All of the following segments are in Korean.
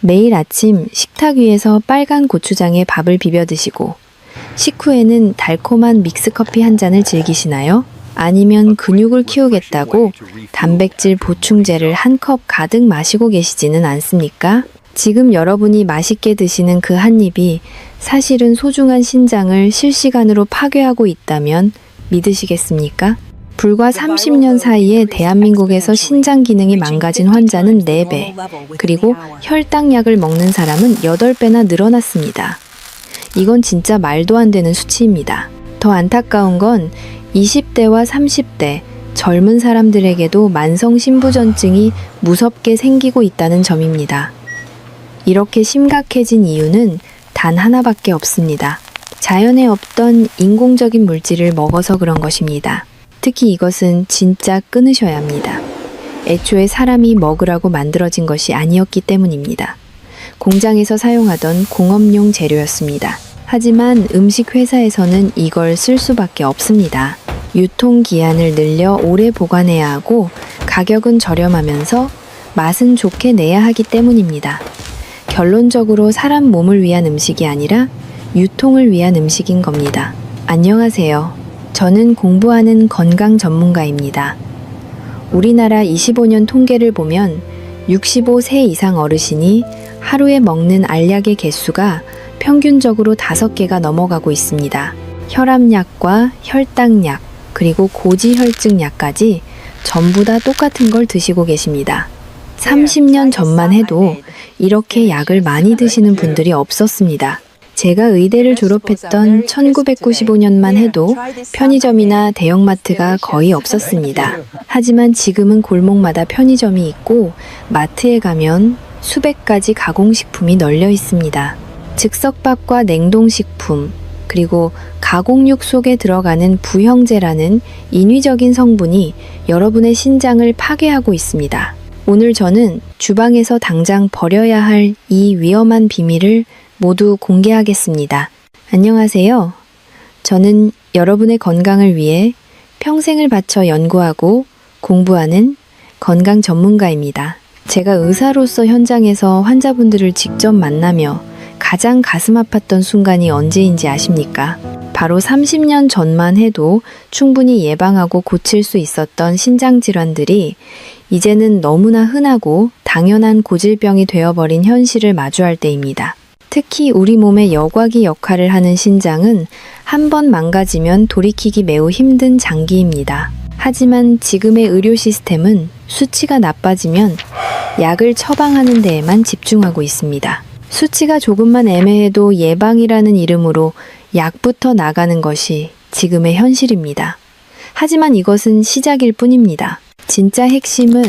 매일 아침 식탁 위에서 빨간 고추장에 밥을 비벼 드시고 식후에는 달콤한 믹스커피 한 잔을 즐기시나요? 아니면 근육을 키우겠다고 단백질 보충제를 한 컵 가득 마시고 계시지는 않습니까? 지금 여러분이 맛있게 드시는 그 한 입이 사실은 소중한 신장을 실시간으로 파괴하고 있다면 믿으시겠습니까? 불과 30년 사이에 대한민국에서 신장 기능이 망가진 환자는 4배, 그리고 혈당약을 먹는 사람은 8배나 늘어났습니다. 이건 진짜 말도 안 되는 수치입니다. 더 안타까운 건 20대와 30대 젊은 사람들에게도 만성 신부전증이 무섭게 생기고 있다는 점입니다. 이렇게 심각해진 이유는 단 하나밖에 없습니다. 자연에 없던 인공적인 물질을 먹어서 그런 것입니다. 특히 이것은 진짜 끊으셔야 합니다. 애초에 사람이 먹으라고 만들어진 것이 아니었기 때문입니다. 공장에서 사용하던 공업용 재료였습니다. 하지만 음식 회사에서는 이걸 쓸 수밖에 없습니다. 유통기한을 늘려 오래 보관해야 하고 가격은 저렴하면서 맛은 좋게 내야 하기 때문입니다. 결론적으로 사람 몸을 위한 음식이 아니라 유통을 위한 음식인 겁니다. 안녕하세요. 저는 공부하는 건강 전문가입니다. 우리나라 25년 통계를 보면 65세 이상 어르신이 하루에 먹는 알약의 개수가 평균적으로 5개가 넘어가고 있습니다. 혈압약과 혈당약, 그리고 고지혈증약까지 전부 다 똑같은 걸 드시고 계십니다. 30년 전만 해도 이렇게 약을 많이 드시는 분들이 없었습니다. 제가 의대를 졸업했던 1995년만 해도 편의점이나 대형마트가 거의 없었습니다. 하지만 지금은 골목마다 편의점이 있고 마트에 가면 수백 가지 가공식품이 널려 있습니다. 즉석밥과 냉동식품, 그리고 가공육 속에 들어가는 부형제라는 인위적인 성분이 여러분의 신장을 파괴하고 있습니다. 오늘 저는 주방에서 당장 버려야 할 이 위험한 비밀을 모두 공개하겠습니다. 안녕하세요. 저는 여러분의 건강을 위해 평생을 바쳐 연구하고 공부하는 건강 전문가입니다. 제가 의사로서 현장에서 환자분들을 직접 만나며 가장 가슴 아팠던 순간이 언제인지 아십니까? 바로 30년 전만 해도 충분히 예방하고 고칠 수 있었던 신장질환들이 이제는 너무나 흔하고 당연한 고질병이 되어버린 현실을 마주할 때입니다. 특히 우리 몸의 여과기 역할을 하는 신장은 한 번 망가지면 돌이키기 매우 힘든 장기입니다. 하지만 지금의 의료 시스템은 수치가 나빠지면 약을 처방하는 데에만 집중하고 있습니다. 수치가 조금만 애매해도 예방이라는 이름으로 약부터 나가는 것이 지금의 현실입니다. 하지만 이것은 시작일 뿐입니다. 진짜 핵심은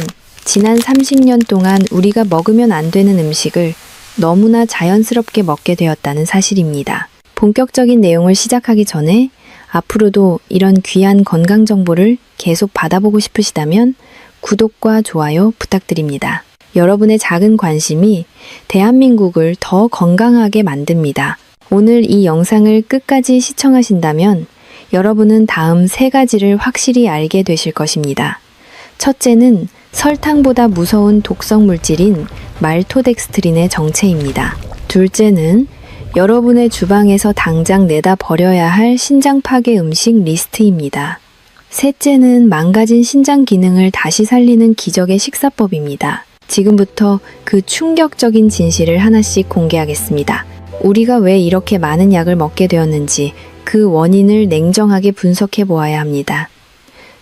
지난 30년 동안 우리가 먹으면 안 되는 음식을 너무나 자연스럽게 먹게 되었다는 사실입니다. 본격적인 내용을 시작하기 전에 앞으로도 이런 귀한 건강 정보를 계속 받아보고 싶으시다면 구독과 좋아요 부탁드립니다. 여러분의 작은 관심이 대한민국을 더 건강하게 만듭니다. 오늘 이 영상을 끝까지 시청하신다면 여러분은 다음 3가지를 확실히 알게 되실 것입니다. 첫째는 설탕보다 무서운 독성 물질인 말토덱스트린의 정체입니다. 둘째는 여러분의 주방에서 당장 내다 버려야 할 신장 파괴 음식 리스트입니다. 셋째는 망가진 신장 기능을 다시 살리는 기적의 식사법입니다. 지금부터 그 충격적인 진실을 하나씩 공개하겠습니다. 우리가 왜 이렇게 많은 약을 먹게 되었는지 그 원인을 냉정하게 분석해 보아야 합니다.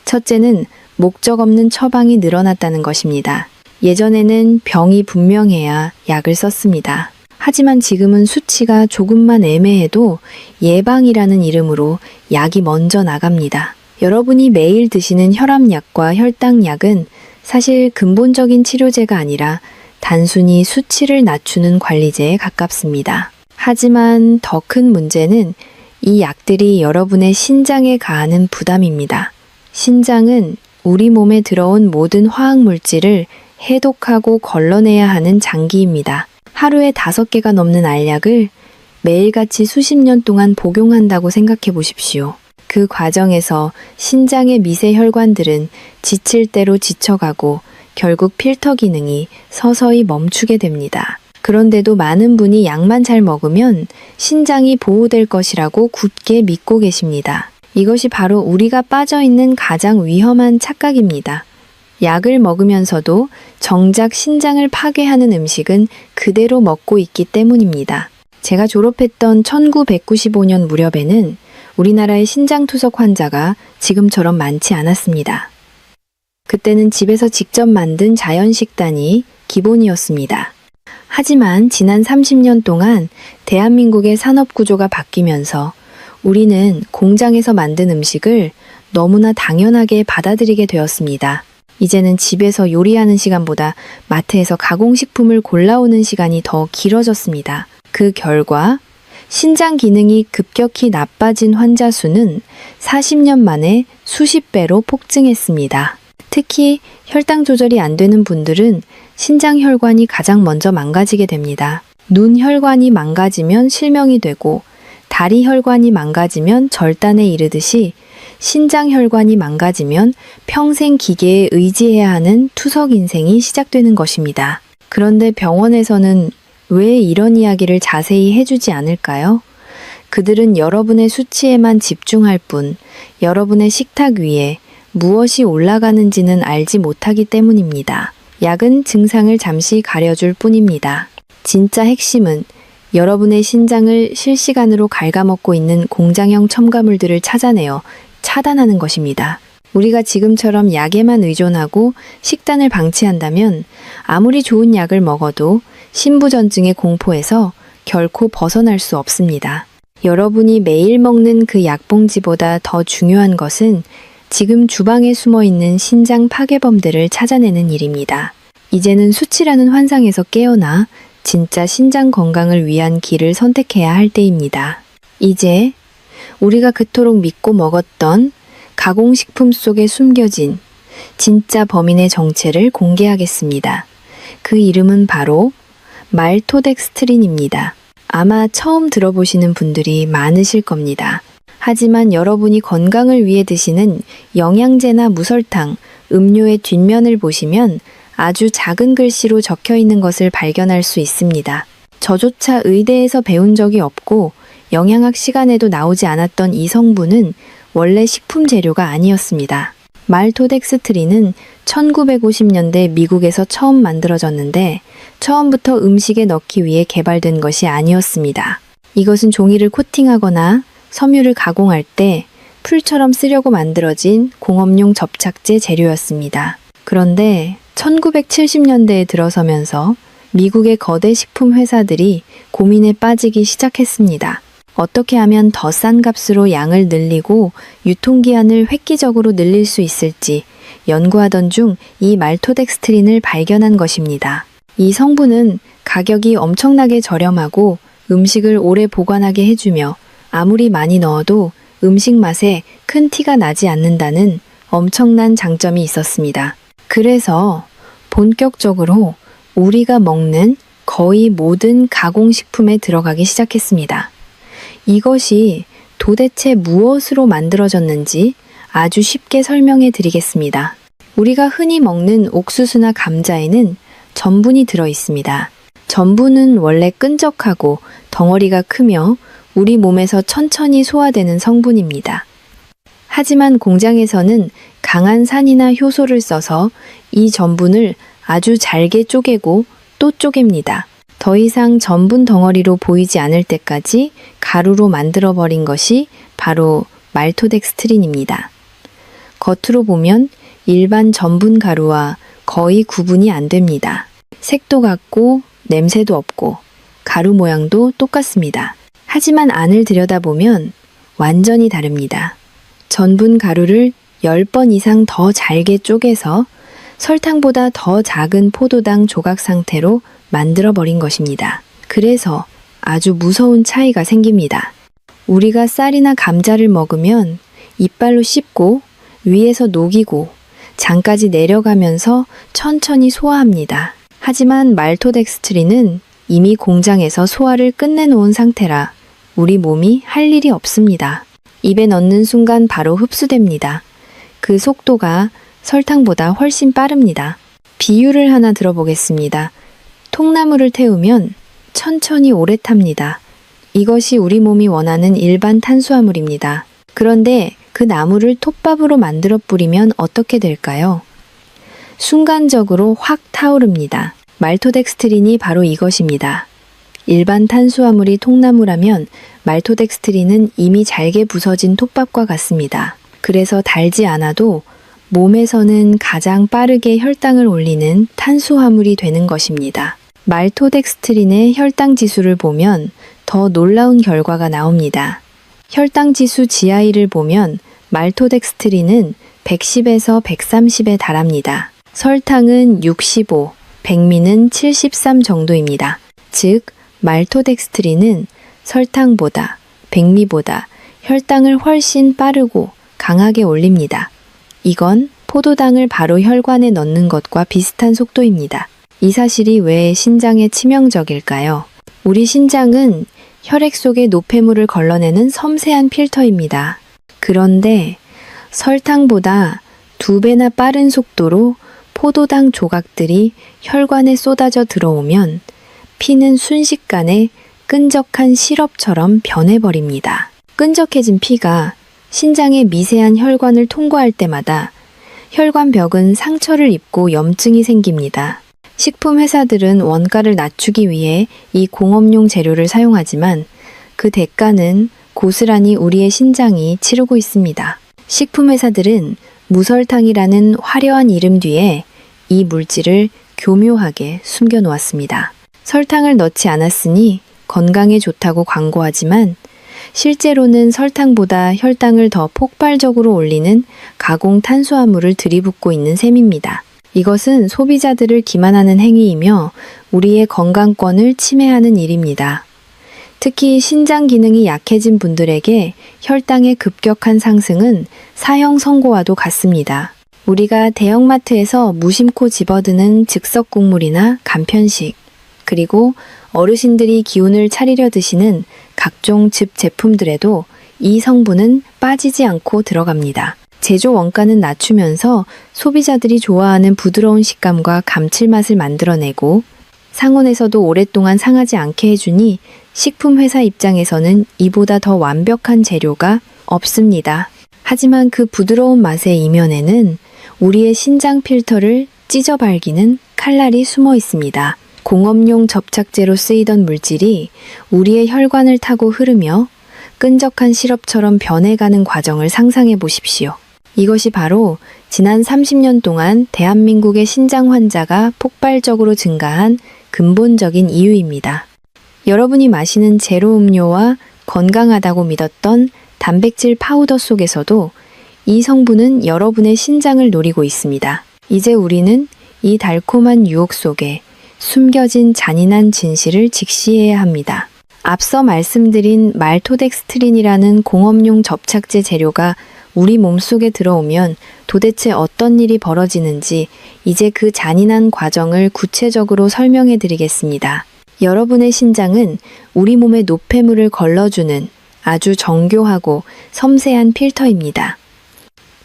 첫째는 목적 없는 처방이 늘어났다는 것입니다. 예전에는 병이 분명해야 약을 썼습니다. 하지만 지금은 수치가 조금만 애매해도 예방이라는 이름으로 약이 먼저 나갑니다. 여러분이 매일 드시는 혈압약과 혈당약은 사실 근본적인 치료제가 아니라 단순히 수치를 낮추는 관리제에 가깝습니다. 하지만 더 큰 문제는 이 약들이 여러분의 신장에 가하는 부담입니다. 신장은 우리 몸에 들어온 모든 화학물질을 해독하고 걸러내야 하는 장기입니다. 하루에 5개가 넘는 알약을 매일같이 수십 년 동안 복용한다고 생각해 보십시오. 그 과정에서 신장의 미세 혈관들은 지칠 대로 지쳐가고 결국 필터 기능이 서서히 멈추게 됩니다. 그런데도 많은 분이 약만 잘 먹으면 신장이 보호될 것이라고 굳게 믿고 계십니다. 이것이 바로 우리가 빠져 있는 가장 위험한 착각입니다. 약을 먹으면서도 정작 신장을 파괴하는 음식은 그대로 먹고 있기 때문입니다. 제가 졸업했던 1995년 무렵에는 우리나라의 신장투석 환자가 지금처럼 많지 않았습니다. 그때는 집에서 직접 만든 자연식단이 기본이었습니다. 하지만 지난 30년 동안 대한민국의 산업구조가 바뀌면서 우리는 공장에서 만든 음식을 너무나 당연하게 받아들이게 되었습니다. 이제는 집에서 요리하는 시간보다 마트에서 가공식품을 골라오는 시간이 더 길어졌습니다. 그 결과 신장 기능이 급격히 나빠진 환자 수는 40년 만에 수십 배로 폭증했습니다. 특히 혈당 조절이 안 되는 분들은 신장 혈관이 가장 먼저 망가지게 됩니다. 눈 혈관이 망가지면 실명이 되고 다리 혈관이 망가지면 절단에 이르듯이 신장 혈관이 망가지면 평생 기계에 의지해야 하는 투석 인생이 시작되는 것입니다. 그런데 병원에서는 왜 이런 이야기를 자세히 해주지 않을까요? 그들은 여러분의 수치에만 집중할 뿐 여러분의 식탁 위에 무엇이 올라가는지는 알지 못하기 때문입니다. 약은 증상을 잠시 가려줄 뿐입니다. 진짜 핵심은 여러분의 신장을 실시간으로 갉아먹고 있는 공장형 첨가물들을 찾아내어 차단하는 것입니다. 우리가 지금처럼 약에만 의존하고 식단을 방치한다면 아무리 좋은 약을 먹어도 신부전증의 공포에서 결코 벗어날 수 없습니다. 여러분이 매일 먹는 그 약봉지보다 더 중요한 것은 지금 주방에 숨어 있는 신장 파괴범들을 찾아내는 일입니다. 이제는 수치라는 환상에서 깨어나 진짜 신장 건강을 위한 길을 선택해야 할 때입니다. 이제 우리가 그토록 믿고 먹었던 가공식품 속에 숨겨진 진짜 범인의 정체를 공개하겠습니다. 그 이름은 바로 말토덱스트린입니다. 아마 처음 들어보시는 분들이 많으실 겁니다. 하지만 여러분이 건강을 위해 드시는 영양제나 무설탕, 음료의 뒷면을 보시면 아주 작은 글씨로 적혀 있는 것을 발견할 수 있습니다. 저조차 의대에서 배운 적이 없고 영양학 시간에도 나오지 않았던 이 성분은 원래 식품 재료가 아니었습니다. 말토덱스트린은 1950년대 미국에서 처음 만들어졌는데 처음부터 음식에 넣기 위해 개발된 것이 아니었습니다. 이것은 종이를 코팅하거나 섬유를 가공할 때 풀처럼 쓰려고 만들어진 공업용 접착제 재료였습니다. 그런데 1970년대에 들어서면서 미국의 거대 식품 회사들이 고민에 빠지기 시작했습니다. 어떻게 하면 더 싼 값으로 양을 늘리고 유통기한을 획기적으로 늘릴 수 있을지 연구하던 중 이 말토덱스트린을 발견한 것입니다. 이 성분은 가격이 엄청나게 저렴하고 음식을 오래 보관하게 해주며 아무리 많이 넣어도 음식 맛에 큰 티가 나지 않는다는 엄청난 장점이 있었습니다. 그래서 본격적으로 우리가 먹는 거의 모든 가공식품에 들어가기 시작했습니다. 이것이 도대체 무엇으로 만들어졌는지 아주 쉽게 설명해 드리겠습니다. 우리가 흔히 먹는 옥수수나 감자에는 전분이 들어 있습니다. 전분은 원래 끈적하고 덩어리가 크며 우리 몸에서 천천히 소화되는 성분입니다. 하지만 공장에서는 강한 산이나 효소를 써서 이 전분을 아주 잘게 쪼개고 또 쪼갭니다. 더 이상 전분 덩어리로 보이지 않을 때까지 가루로 만들어버린 것이 바로 말토덱스트린입니다. 겉으로 보면 일반 전분 가루와 거의 구분이 안 됩니다. 색도 같고 냄새도 없고 가루 모양도 똑같습니다. 하지만 안을 들여다보면 완전히 다릅니다. 전분 가루를 10번 이상 더 잘게 쪼개서 설탕보다 더 작은 포도당 조각 상태로 만들어버린 것입니다. 그래서 아주 무서운 차이가 생깁니다. 우리가 쌀이나 감자를 먹으면 이빨로 씹고 위에서 녹이고 장까지 내려가면서 천천히 소화합니다. 하지만 말토덱스트린은 이미 공장에서 소화를 끝내놓은 상태라 우리 몸이 할 일이 없습니다. 입에 넣는 순간 바로 흡수됩니다. 그 속도가 설탕보다 훨씬 빠릅니다. 비유를 하나 들어보겠습니다. 통나무를 태우면 천천히 오래 탑니다. 이것이 우리 몸이 원하는 일반 탄수화물입니다. 그런데 그 나무를 톱밥으로 만들어 뿌리면 어떻게 될까요? 순간적으로 확 타오릅니다. 말토덱스트린이 바로 이것입니다. 일반 탄수화물이 통나무라면 말토덱스트린은 이미 잘게 부서진 톱밥과 같습니다. 그래서 달지 않아도 몸에서는 가장 빠르게 혈당을 올리는 탄수화물이 되는 것입니다. 말토덱스트린의 혈당 지수를 보면 더 놀라운 결과가 나옵니다. 혈당 지수 GI를 보면 말토덱스트린은 110에서 130에 달합니다. 설탕은 65, 백미는 73 정도입니다. 즉, 말토덱스트린은 설탕보다, 백미보다 혈당을 훨씬 빠르고 강하게 올립니다. 이건 포도당을 바로 혈관에 넣는 것과 비슷한 속도입니다. 이 사실이 왜 신장에 치명적일까요? 우리 신장은 혈액 속의 노폐물을 걸러내는 섬세한 필터입니다. 그런데 설탕보다 2배나 빠른 속도로 포도당 조각들이 혈관에 쏟아져 들어오면 피는 순식간에 끈적한 시럽처럼 변해버립니다. 끈적해진 피가 신장의 미세한 혈관을 통과할 때마다 혈관벽은 상처를 입고 염증이 생깁니다. 식품 회사들은 원가를 낮추기 위해 이 공업용 재료를 사용하지만 그 대가는 고스란히 우리의 신장이 치르고 있습니다. 식품 회사들은 무설탕이라는 화려한 이름 뒤에 이 물질을 교묘하게 숨겨놓았습니다. 설탕을 넣지 않았으니 건강에 좋다고 광고하지만 실제로는 설탕보다 혈당을 더 폭발적으로 올리는 가공 탄수화물을 들이붓고 있는 셈입니다. 이것은 소비자들을 기만하는 행위이며 우리의 건강권을 침해하는 일입니다. 특히 신장 기능이 약해진 분들에게 혈당의 급격한 상승은 사형 선고와도 같습니다. 우리가 대형마트에서 무심코 집어드는 즉석 국물이나 간편식, 그리고 어르신들이 기운을 차리려 드시는 각종 즙 제품들에도 이 성분은 빠지지 않고 들어갑니다. 제조 원가는 낮추면서 소비자들이 좋아하는 부드러운 식감과 감칠맛을 만들어내고 상온에서도 오랫동안 상하지 않게 해주니 식품 회사 입장에서는 이보다 더 완벽한 재료가 없습니다. 하지만 그 부드러운 맛의 이면에는 우리의 신장 필터를 찢어발기는 칼날이 숨어 있습니다. 공업용 접착제로 쓰이던 물질이 우리의 혈관을 타고 흐르며 끈적한 시럽처럼 변해가는 과정을 상상해 보십시오. 이것이 바로 지난 30년 동안 대한민국의 신장 환자가 폭발적으로 증가한 근본적인 이유입니다. 여러분이 마시는 제로 음료와 건강하다고 믿었던 단백질 파우더 속에서도 이 성분은 여러분의 신장을 노리고 있습니다. 이제 우리는 이 달콤한 유혹 속에 숨겨진 잔인한 진실을 직시해야 합니다. 앞서 말씀드린 말토덱스트린이라는 공업용 접착제 재료가 우리 몸속에 들어오면 도대체 어떤 일이 벌어지는지 이제 그 잔인한 과정을 구체적으로 설명해 드리겠습니다. 여러분의 신장은 우리 몸의 노폐물을 걸러주는 아주 정교하고 섬세한 필터입니다.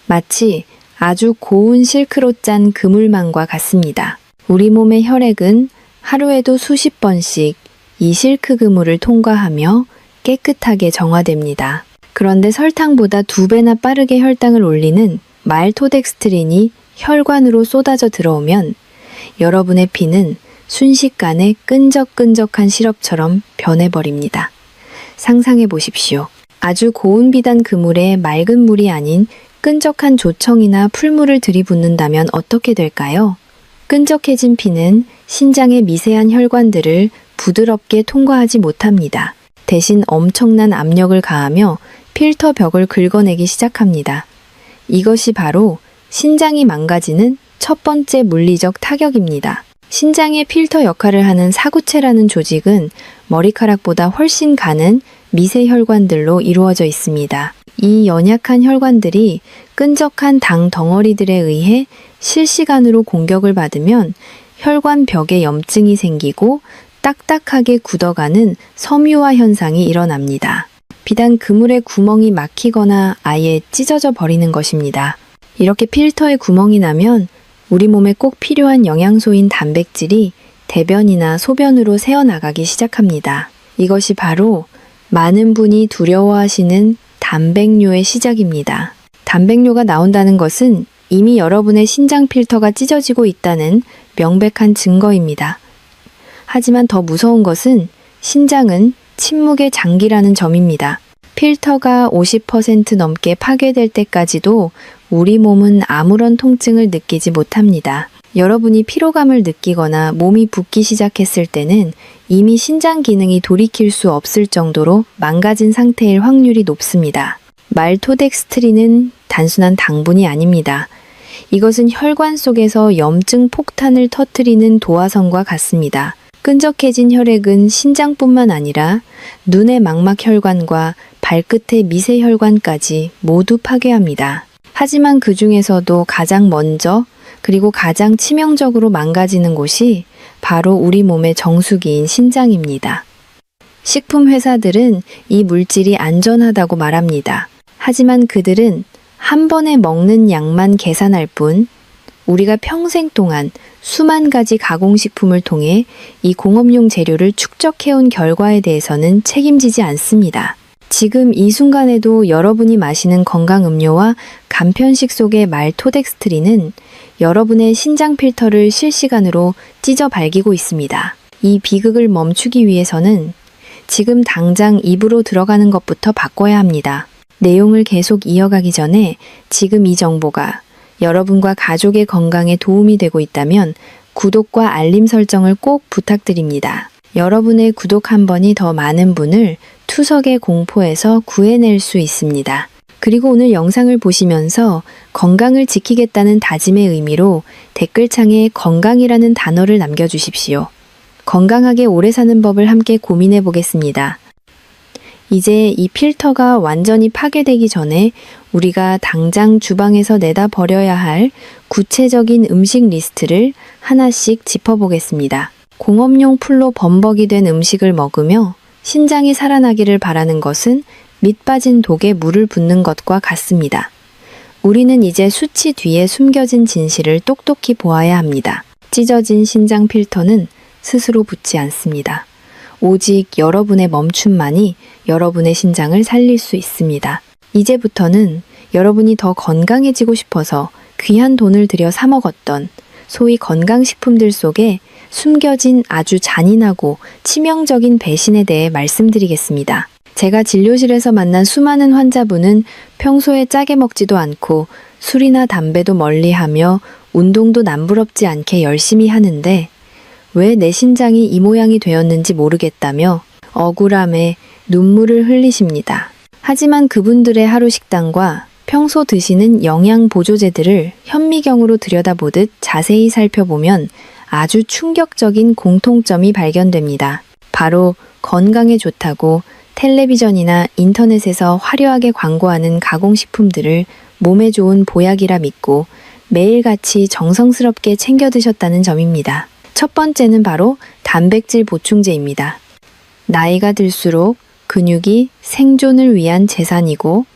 마치 아주 고운 실크로 짠 그물망과 같습니다. 우리 몸의 혈액은 하루에도 수십 번씩 이 실크 그물을 통과하며 깨끗하게 정화됩니다. 그런데 설탕보다 2배나 빠르게 혈당을 올리는 말토덱스트린이 혈관으로 쏟아져 들어오면 여러분의 피는 순식간에 끈적끈적한 시럽처럼 변해버립니다. 상상해 보십시오. 아주 고운 비단 그물에 맑은 물이 아닌 끈적한 조청이나 풀물을 들이붓는다면 어떻게 될까요? 끈적해진 피는 신장의 미세한 혈관들을 부드럽게 통과하지 못합니다. 대신 엄청난 압력을 가하며 필터 벽을 긁어내기 시작합니다. 이것이 바로 신장이 망가지는 첫 번째 물리적 타격입니다. 신장의 필터 역할을 하는 사구체라는 조직은 머리카락보다 훨씬 가는 미세 혈관들로 이루어져 있습니다. 이 연약한 혈관들이 끈적한 당 덩어리들에 의해 실시간으로 공격을 받으면 혈관 벽에 염증이 생기고 딱딱하게 굳어가는 섬유화 현상이 일어납니다. 비단 그물의 구멍이 막히거나 아예 찢어져 버리는 것입니다. 이렇게 필터에 구멍이 나면 우리 몸에 꼭 필요한 영양소인 단백질이 대변이나 소변으로 새어나가기 시작합니다. 이것이 바로 많은 분이 두려워하시는 단백뇨의 시작입니다. 단백뇨가 나온다는 것은 이미 여러분의 신장 필터가 찢어지고 있다는 명백한 증거입니다. 하지만 더 무서운 것은 신장은 침묵의 장기라는 점입니다. 필터가 50% 넘게 파괴될 때까지도 우리 몸은 아무런 통증을 느끼지 못합니다. 여러분이 피로감을 느끼거나 몸이 붓기 시작했을 때는 이미 신장 기능이 돌이킬 수 없을 정도로 망가진 상태일 확률이 높습니다. 말토덱스트린은 단순한 당분이 아닙니다. 이것은 혈관 속에서 염증 폭탄을 터뜨리는 도화선과 같습니다. 끈적해진 혈액은 신장뿐만 아니라 눈의 망막혈관과 발끝의 미세혈관까지 모두 파괴합니다. 하지만 그 중에서도 가장 먼저 그리고 가장 치명적으로 망가지는 곳이 바로 우리 몸의 정수기인 신장입니다. 식품 회사들은 이 물질이 안전하다고 말합니다. 하지만 그들은 한 번에 먹는 양만 계산할 뿐 우리가 평생 동안 수만 가지 가공식품을 통해 이 공업용 재료를 축적해온 결과에 대해서는 책임지지 않습니다. 지금 이 순간에도 여러분이 마시는 건강음료와 간편식 속의 말토덱스트린은 여러분의 신장 필터를 실시간으로 찢어 발기고 있습니다. 이 비극을 멈추기 위해서는 지금 당장 입으로 들어가는 것부터 바꿔야 합니다. 내용을 계속 이어가기 전에 지금 이 정보가 여러분과 가족의 건강에 도움이 되고 있다면 구독과 알림 설정을 꼭 부탁드립니다. 여러분의 구독 한 번이 더 많은 분을 투석의 공포에서 구해낼 수 있습니다. 그리고 오늘 영상을 보시면서 건강을 지키겠다는 다짐의 의미로 댓글창에 건강이라는 단어를 남겨주십시오. 건강하게 오래 사는 법을 함께 고민해 보겠습니다. 이제 이 필터가 완전히 파괴되기 전에 우리가 당장 주방에서 내다 버려야 할 구체적인 음식 리스트를 하나씩 짚어보겠습니다. 공업용 풀로 범벅이 된 음식을 먹으며 신장이 살아나기를 바라는 것은 밑 빠진 독에 물을 붓는 것과 같습니다. 우리는 이제 수치 뒤에 숨겨진 진실을 똑똑히 보아야 합니다. 찢어진 신장 필터는 스스로 붙지 않습니다. 오직 여러분의 멈춤만이 여러분의 신장을 살릴 수 있습니다. 이제부터는 여러분이 더 건강해지고 싶어서 귀한 돈을 들여 사 먹었던 소위 건강식품들 속에 숨겨진 아주 잔인하고 치명적인 배신에 대해 말씀드리겠습니다. 제가 진료실에서 만난 수많은 환자분은 평소에 짜게 먹지도 않고 술이나 담배도 멀리하며 운동도 남부럽지 않게 열심히 하는데 왜 내 신장이 이 모양이 되었는지 모르겠다며 억울함에 눈물을 흘리십니다. 하지만 그분들의 하루 식단과 평소 드시는 영양 보조제들을 현미경으로 들여다보듯 자세히 살펴보면 아주 충격적인 공통점이 발견됩니다. 바로 건강에 좋다고 텔레비전이나 인터넷에서 화려하게 광고하는 가공식품들을 몸에 좋은 보약이라 믿고 매일같이 정성스럽게 챙겨 드셨다는 점입니다. 첫 번째는 바로 단백질 보충제입니다. 나이가 들수록 근육이 생존을 위한 재산이고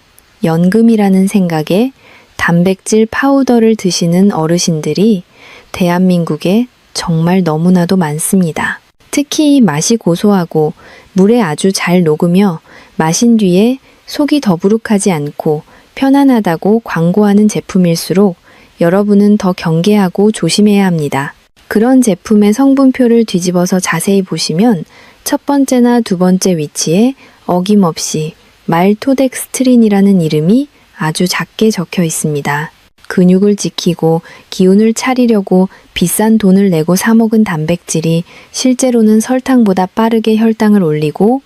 연금이라는 생각에 단백질 파우더를 드시는 어르신들이 대한민국에 정말 너무나도 많습니다. 특히 맛이 고소하고 물에 아주 잘 녹으며 마신 뒤에 속이 더부룩하지 않고 편안하다고 광고하는 제품일수록 여러분은 더 경계하고 조심해야 합니다. 그런 제품의 성분표를 뒤집어서 자세히 보시면 첫 번째나 두 번째 위치에 어김없이 말토덱스트린이라는 이름이 아주 작게 적혀 있습니다. 근육을 지키고 기운을 차리려고 비싼 돈을 내고 사 먹은 단백질이 실제로는 설탕보다 빠르게 혈당을 올리고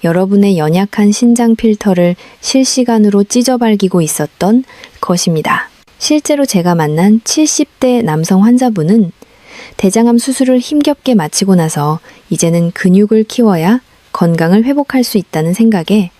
여러분의 연약한 신장 필터를 실시간으로 찢어발기고 있었던 것입니다. 실제로 제가 만난 70대 남성 환자분은 대장암 수술을 힘겹게 마치고 나서 이제는 근육을 키워야 건강을 회복할 수 있다는 생각에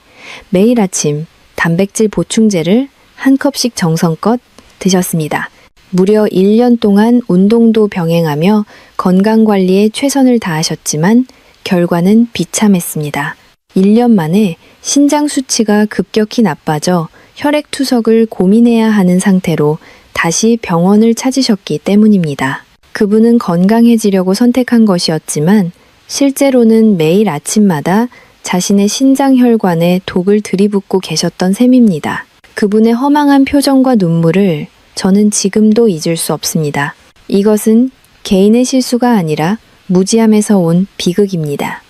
매일 아침 단백질 보충제를 한 컵씩 정성껏 드셨습니다. 무려 1년 동안 운동도 병행하며 건강관리에 최선을 다하셨지만 결과는 비참했습니다. 1년 만에 신장 수치가 급격히 나빠져 혈액투석을 고민해야 하는 상태로 다시 병원을 찾으셨기 때문입니다. 그분은 건강해지려고 선택한 것이었지만 실제로는 매일 아침마다 자신의 신장혈관에 독을 들이붓고 계셨던 셈입니다. 그분의 허망한 표정과 눈물을 저는 지금도 잊을 수 없습니다. 이것은 개인의 실수가 아니라 무지함에서 온 비극입니다.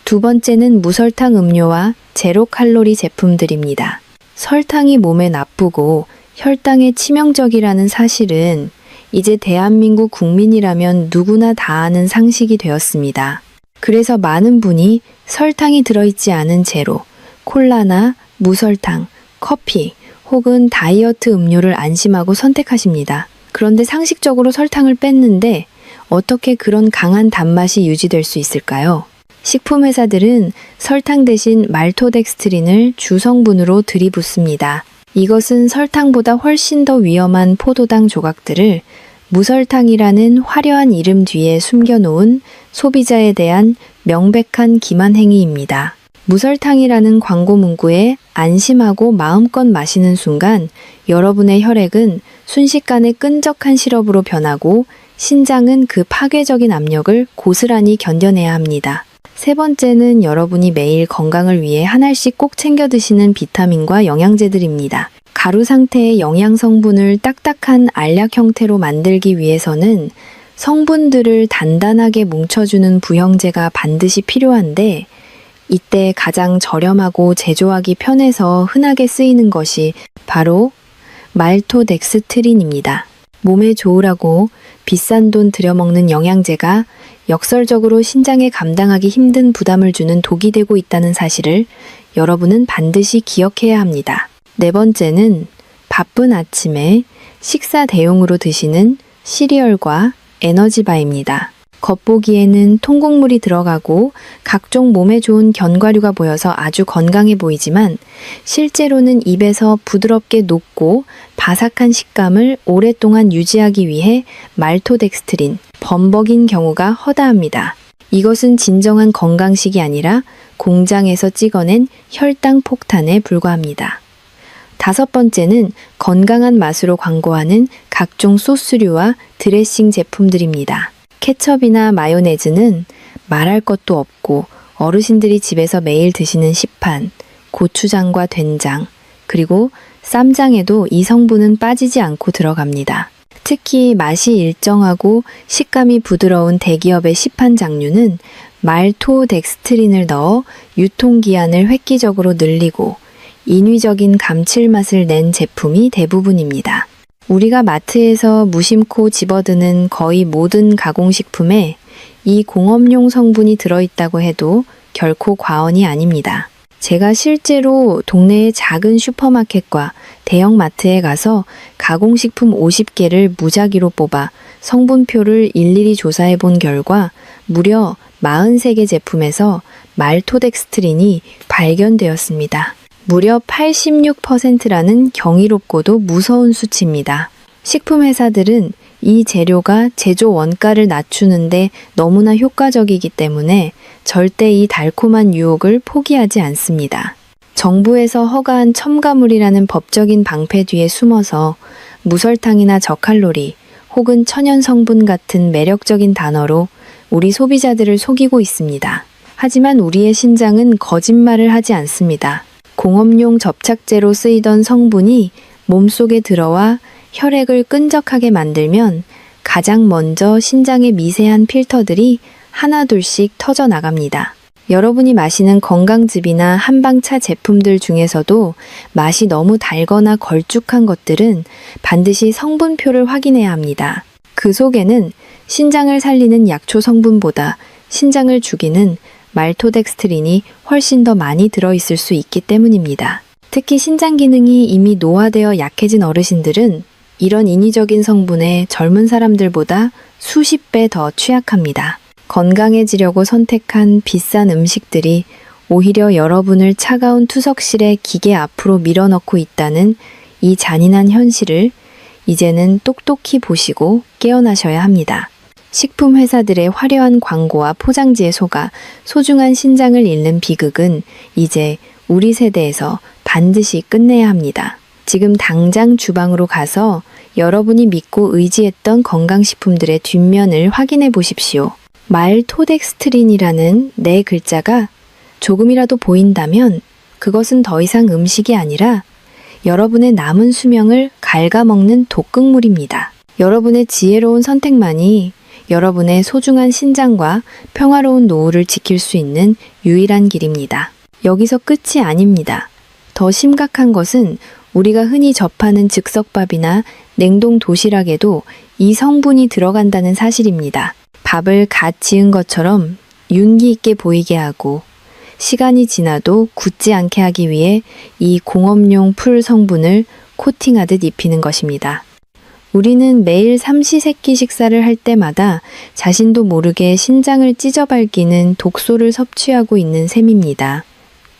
두 번째는 무설탕 음료와 제로 칼로리 제품들입니다. 설탕이 몸에 나쁘고 혈당에 치명적이라는 사실은 이제 대한민국 국민이라면 누구나 다 아는 상식이 되었습니다. 그래서 많은 분이 설탕이 들어있지 않은 제로, 콜라나 무설탕, 커피 혹은 다이어트 음료를 안심하고 선택하십니다. 그런데 상식적으로 설탕을 뺐는데 어떻게 그런 강한 단맛이 유지될 수 있을까요? 식품회사들은 설탕 대신 말토덱스트린을 주성분으로 들이붓습니다. 이것은 설탕보다 훨씬 더 위험한 포도당 조각들을 무설탕이라는 화려한 이름 뒤에 숨겨놓은 소비자에 대한 명백한 기만 행위입니다. 무설탕이라는 광고 문구에 안심하고 마음껏 마시는 순간 여러분의 혈액은 순식간에 끈적한 시럽으로 변하고 신장은 그 파괴적인 압력을 고스란히 견뎌내야 합니다. 세 번째는 여러분이 매일 건강을 위해 한 알씩 꼭 챙겨 드시는 비타민과 영양제들입니다. 가루 상태의 영양 성분을 딱딱한 알약 형태로 만들기 위해서는 성분들을 단단하게 뭉쳐주는 부형제가 반드시 필요한데 이때 가장 저렴하고 제조하기 편해서 흔하게 쓰이는 것이 바로 말토덱스트린입니다. 몸에 좋으라고 비싼 돈 들여먹는 영양제가 역설적으로 신장에 감당하기 힘든 부담을 주는 독이 되고 있다는 사실을 여러분은 반드시 기억해야 합니다. 네 번째는 바쁜 아침에 식사 대용으로 드시는 시리얼과 에너지바입니다. 겉보기에는 통곡물이 들어가고 각종 몸에 좋은 견과류가 보여서 아주 건강해 보이지만 실제로는 입에서 부드럽게 녹고 바삭한 식감을 오랫동안 유지하기 위해 말토덱스트린, 범벅인 경우가 허다합니다. 이것은 진정한 건강식이 아니라 공장에서 찍어낸 혈당 폭탄에 불과합니다. 다섯 번째는 건강한 맛으로 광고하는 각종 소스류와 드레싱 제품들입니다. 케첩이나 마요네즈는 말할 것도 없고 어르신들이 집에서 매일 드시는 시판, 고추장과 된장, 그리고 쌈장에도 이 성분은 빠지지 않고 들어갑니다. 특히 맛이 일정하고 식감이 부드러운 대기업의 시판 장류는 말토덱스트린을 넣어 유통기한을 획기적으로 늘리고 인위적인 감칠맛을 낸 제품이 대부분입니다. 우리가 마트에서 무심코 집어드는 거의 모든 가공식품에 이 공업용 성분이 들어있다고 해도 결코 과언이 아닙니다. 제가 실제로 동네의 작은 슈퍼마켓과 대형 마트에 가서 가공식품 50개를 무작위로 뽑아 성분표를 일일이 조사해 본 결과 무려 43개 제품에서 말토덱스트린이 발견되었습니다. 무려 86%라는 경이롭고도 무서운 수치입니다. 식품회사들은 이 재료가 제조 원가를 낮추는데 너무나 효과적이기 때문에 절대 이 달콤한 유혹을 포기하지 않습니다. 정부에서 허가한 첨가물이라는 법적인 방패 뒤에 숨어서 무설탕이나 저칼로리 혹은 천연 성분 같은 매력적인 단어로 우리 소비자들을 속이고 있습니다. 하지만 우리의 신장은 거짓말을 하지 않습니다. 공업용 접착제로 쓰이던 성분이 몸속에 들어와 혈액을 끈적하게 만들면 가장 먼저 신장의 미세한 필터들이 하나둘씩 터져 나갑니다. 여러분이 마시는 건강즙이나 한방차 제품들 중에서도 맛이 너무 달거나 걸쭉한 것들은 반드시 성분표를 확인해야 합니다. 그 속에는 신장을 살리는 약초 성분보다 신장을 죽이는 말토덱스트린이 훨씬 더 많이 들어있을 수 있기 때문입니다. 특히 신장 기능이 이미 노화되어 약해진 어르신들은 이런 인위적인 성분에 젊은 사람들보다 수십 배 더 취약합니다. 건강해지려고 선택한 비싼 음식들이 오히려 여러분을 차가운 투석실의 기계 앞으로 밀어넣고 있다는 이 잔인한 현실을 이제는 똑똑히 보시고 깨어나셔야 합니다. 식품 회사들의 화려한 광고와 포장지에 속아 소중한 신장을 잃는 비극은 이제 우리 세대에서 반드시 끝내야 합니다. 지금 당장 주방으로 가서 여러분이 믿고 의지했던 건강식품들의 뒷면을 확인해 보십시오. 말토덱스트린이라는 네 글자가 조금이라도 보인다면 그것은 더 이상 음식이 아니라 여러분의 남은 수명을 갉아먹는 독극물입니다. 여러분의 지혜로운 선택만이 여러분의 소중한 신장과 평화로운 노후를 지킬 수 있는 유일한 길입니다. 여기서 끝이 아닙니다. 더 심각한 것은 우리가 흔히 접하는 즉석밥이나 냉동 도시락에도 이 성분이 들어간다는 사실입니다. 밥을 갓 지은 것처럼 윤기 있게 보이게 하고 시간이 지나도 굳지 않게 하기 위해 이 공업용 풀 성분을 코팅하듯 입히는 것입니다. 우리는 매일 삼시세끼 식사를 할 때마다 자신도 모르게 신장을 찢어밟기는 독소를 섭취하고 있는 셈입니다.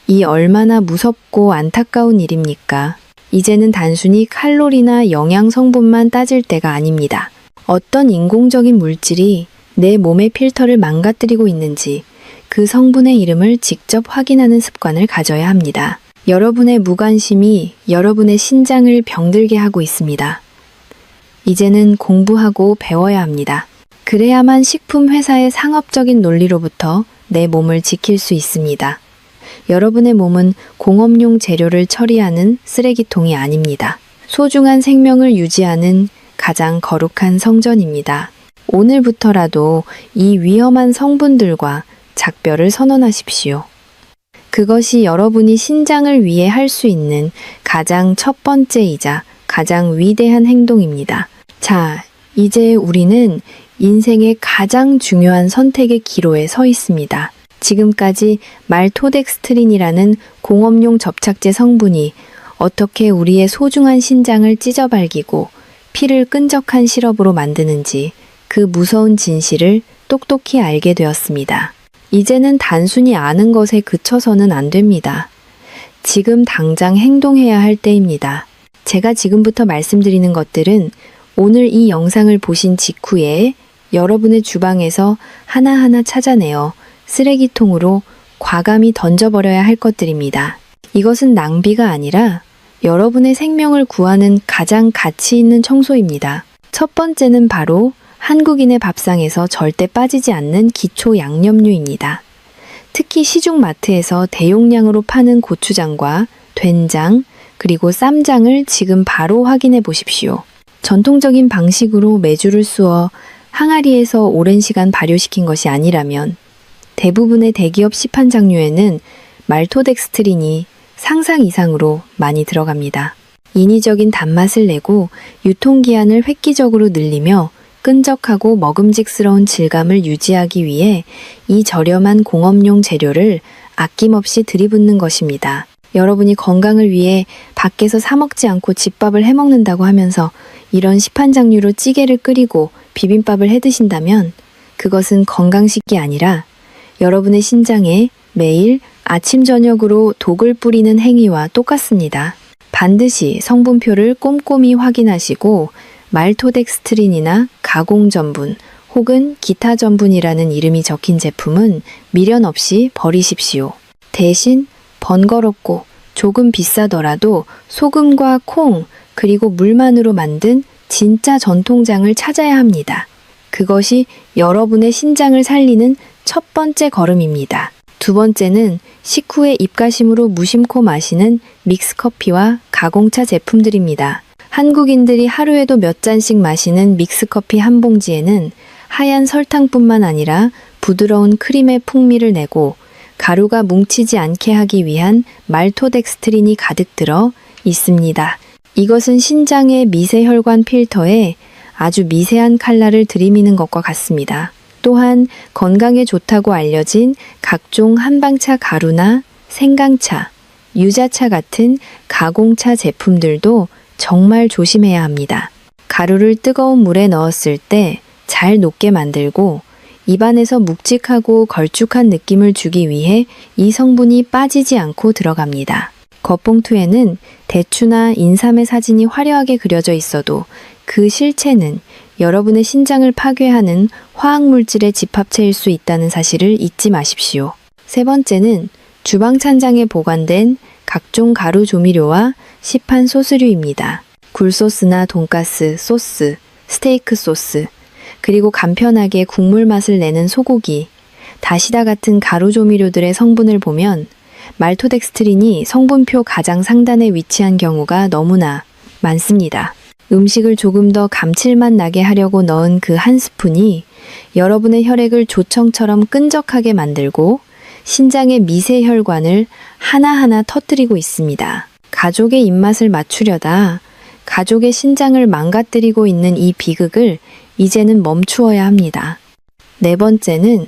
이 얼마나 무섭고 안타까운 일입니까? 이제는 단순히 칼로리나 영양 성분만 따질 때가 아닙니다. 어떤 인공적인 물질이 내 몸의 필터를 망가뜨리고 있는지 그 성분의 이름을 직접 확인하는 습관을 가져야 합니다. 여러분의 무관심이 여러분의 신장을 병들게 하고 있습니다. 이제는 공부하고 배워야 합니다. 그래야만 식품 회사의 상업적인 논리로부터 내 몸을 지킬 수 있습니다. 여러분의 몸은 공업용 재료를 처리하는 쓰레기통이 아닙니다. 소중한 생명을 유지하는 가장 거룩한 성전입니다. 오늘부터라도 이 위험한 성분들과 작별을 선언하십시오. 그것이 여러분이 신장을 위해 할 수 있는 가장 첫 번째이자 가장 위대한 행동입니다. 자, 이제 우리는 인생의 가장 중요한 선택의 기로에 서 있습니다. 지금까지 말토덱스트린이라는 공업용 접착제 성분이 어떻게 우리의 소중한 신장을 찢어발기고 피를 끈적한 시럽으로 만드는지 그 무서운 진실을 똑똑히 알게 되었습니다. 이제는 단순히 아는 것에 그쳐서는 안 됩니다. 지금 당장 행동해야 할 때입니다. 제가 지금부터 말씀드리는 것들은 오늘 이 영상을 보신 직후에 여러분의 주방에서 하나하나 찾아내어 쓰레기통으로 과감히 던져버려야 할 것들입니다. 이것은 낭비가 아니라 여러분의 생명을 구하는 가장 가치 있는 청소입니다. 첫 번째는 바로 한국인의 밥상에서 절대 빠지지 않는 기초 양념류입니다. 특히 시중마트에서 대용량으로 파는 고추장과 된장, 그리고 쌈장을 지금 바로 확인해 보십시오. 전통적인 방식으로 메주를 쑤어 항아리에서 오랜 시간 발효시킨 것이 아니라면 대부분의 대기업 시판장류에는 말토덱스트린이 상상 이상으로 많이 들어갑니다. 인위적인 단맛을 내고 유통기한을 획기적으로 늘리며 끈적하고 먹음직스러운 질감을 유지하기 위해 이 저렴한 공업용 재료를 아낌없이 들이붓는 것입니다. 여러분이 건강을 위해 밖에서 사 먹지 않고 집밥을 해 먹는다고 하면서 이런 시판장류로 찌개를 끓이고 비빔밥을 해 드신다면 그것은 건강식이 아니라 여러분의 신장에 매일 아침 저녁으로 독을 뿌리는 행위와 똑같습니다. 반드시 성분표를 꼼꼼히 확인하시고 말토덱스트린이나 가공전분 혹은 기타 전분이라는 이름이 적힌 제품은 미련 없이 버리십시오. 대신 번거롭고 조금 비싸더라도 소금과 콩 그리고 물만으로 만든 진짜 전통장을 찾아야 합니다. 그것이 여러분의 신장을 살리는 첫 번째 걸음입니다. 두 번째는 식후에 입가심으로 무심코 마시는 믹스커피와 가공차 제품들입니다. 한국인들이 하루에도 몇 잔씩 마시는 믹스커피 한 봉지에는 하얀 설탕뿐만 아니라 부드러운 크림의 풍미를 내고 가루가 뭉치지 않게 하기 위한 말토덱스트린이 가득 들어 있습니다. 이것은 신장의 미세혈관 필터에 아주 미세한 칼날을 들이미는 것과 같습니다. 또한 건강에 좋다고 알려진 각종 한방차 가루나 생강차, 유자차 같은 가공차 제품들도 정말 조심해야 합니다. 가루를 뜨거운 물에 넣었을 때 잘 녹게 만들고 입안에서 묵직하고 걸쭉한 느낌을 주기 위해 이 성분이 빠지지 않고 들어갑니다. 겉봉투에는 대추나 인삼의 사진이 화려하게 그려져 있어도 그 실체는 여러분의 신장을 파괴하는 화학물질의 집합체일 수 있다는 사실을 잊지 마십시오. 세 번째는 주방 찬장에 보관된 각종 가루 조미료와 시판 소스류입니다. 굴소스나 돈가스, 소스, 스테이크 소스, 그리고 간편하게 국물 맛을 내는 소고기, 다시다 같은 가루 조미료들의 성분을 보면 말토덱스트린이 성분표 가장 상단에 위치한 경우가 너무나 많습니다. 음식을 조금 더 감칠맛 나게 하려고 넣은 그 한 스푼이 여러분의 혈액을 조청처럼 끈적하게 만들고 신장의 미세 혈관을 하나하나 터뜨리고 있습니다. 가족의 입맛을 맞추려다 가족의 신장을 망가뜨리고 있는 이 비극을 이제는 멈추어야 합니다. 네 번째는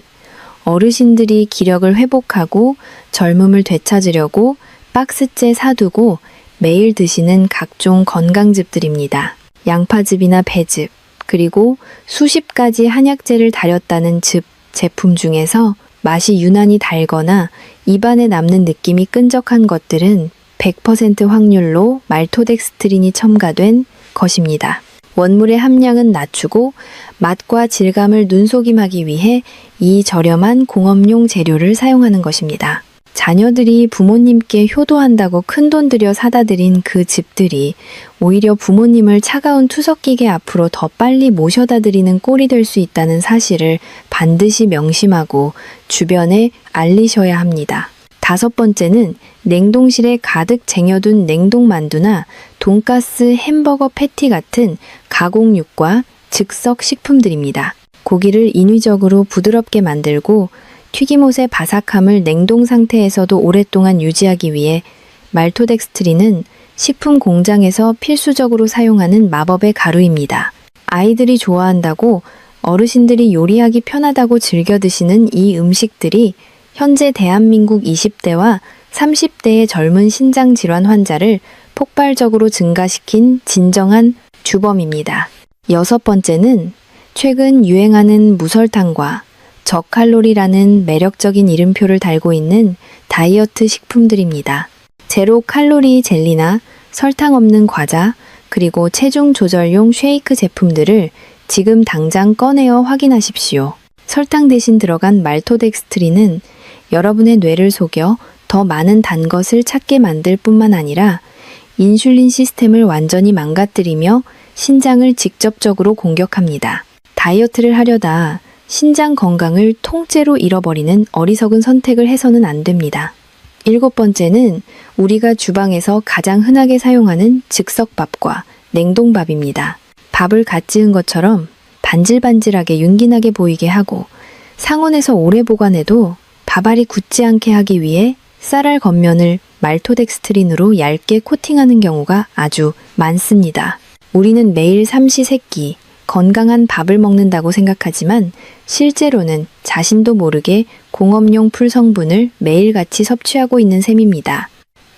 어르신들이 기력을 회복하고 젊음을 되찾으려고 박스째 사두고 매일 드시는 각종 건강즙들입니다. 양파즙이나 배즙, 그리고 수십 가지 한약재를 달였다는 즙 제품 중에서 맛이 유난히 달거나 입안에 남는 느낌이 끈적한 것들은 100% 확률로 말토덱스트린이 첨가된 것입니다. 원물의 함량은 낮추고 맛과 질감을 눈속임하기 위해 이 저렴한 공업용 재료를 사용하는 것입니다. 자녀들이 부모님께 효도한다고 큰돈 들여 사다 드린 그 즙들이 오히려 부모님을 차가운 투석기계 앞으로 더 빨리 모셔다 드리는 꼴이 될 수 있다는 사실을 반드시 명심하고 주변에 알리셔야 합니다. 다섯 번째는 냉동실에 가득 쟁여둔 냉동만두나 돈가스, 햄버거 패티 같은 가공육과 즉석 식품들입니다. 고기를 인위적으로 부드럽게 만들고 튀김옷의 바삭함을 냉동 상태에서도 오랫동안 유지하기 위해 말토덱스트린은 식품 공장에서 필수적으로 사용하는 마법의 가루입니다. 아이들이 좋아한다고 어르신들이 요리하기 편하다고 즐겨 드시는 이 음식들이 현재 대한민국 20대와 30대의 젊은 신장 질환 환자를 폭발적으로 증가시킨 진정한 주범입니다. 여섯 번째는 최근 유행하는 무설탕과 저칼로리라는 매력적인 이름표를 달고 있는 다이어트 식품들입니다. 제로 칼로리 젤리나 설탕 없는 과자, 그리고 체중 조절용 쉐이크 제품들을 지금 당장 꺼내어 확인하십시오. 설탕 대신 들어간 말토덱스트린은 여러분의 뇌를 속여 더 많은 단 것을 찾게 만들 뿐만 아니라 인슐린 시스템을 완전히 망가뜨리며 신장을 직접적으로 공격합니다. 다이어트를 하려다 신장 건강을 통째로 잃어버리는 어리석은 선택을 해서는 안 됩니다. 일곱 번째는 우리가 주방에서 가장 흔하게 사용하는 즉석밥과 냉동밥입니다. 밥을 갓 지은 것처럼 반질반질하게 윤기나게 보이게 하고 상온에서 오래 보관해도 밥알이 굳지 않게 하기 위해 쌀알 겉면을 말토덱스트린으로 얇게 코팅하는 경우가 아주 많습니다. 우리는 매일 삼시세끼 건강한 밥을 먹는다고 생각하지만 실제로는 자신도 모르게 공업용 풀성분을 매일같이 섭취하고 있는 셈입니다.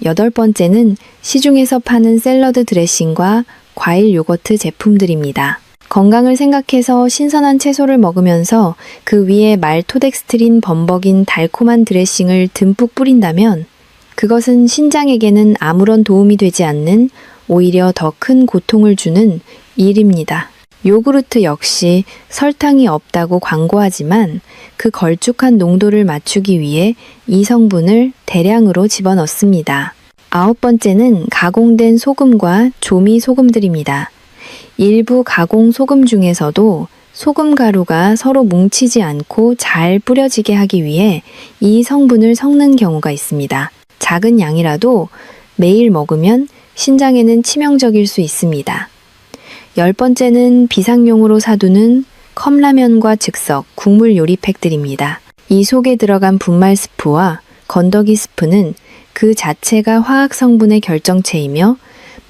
여덟 번째는 시중에서 파는 샐러드 드레싱과 과일 요거트 제품들입니다. 건강을 생각해서 신선한 채소를 먹으면서 그 위에 말토덱스트린 범벅인 달콤한 드레싱을 듬뿍 뿌린다면 그것은 신장에게는 아무런 도움이 되지 않는 오히려 더 큰 고통을 주는 일입니다. 요구르트 역시 설탕이 없다고 광고하지만 그 걸쭉한 농도를 맞추기 위해 이 성분을 대량으로 집어넣습니다. 아홉 번째는 가공된 소금과 조미 소금들입니다. 일부 가공 소금 중에서도 소금 가루가 서로 뭉치지 않고 잘 뿌려지게 하기 위해 이 성분을 섞는 경우가 있습니다. 작은 양이라도 매일 먹으면 신장에는 치명적일 수 있습니다. 열 번째는 비상용으로 사두는 컵라면과 즉석 국물 요리팩들입니다. 이 속에 들어간 분말 스프와 건더기 스프는 그 자체가 화학 성분의 결정체이며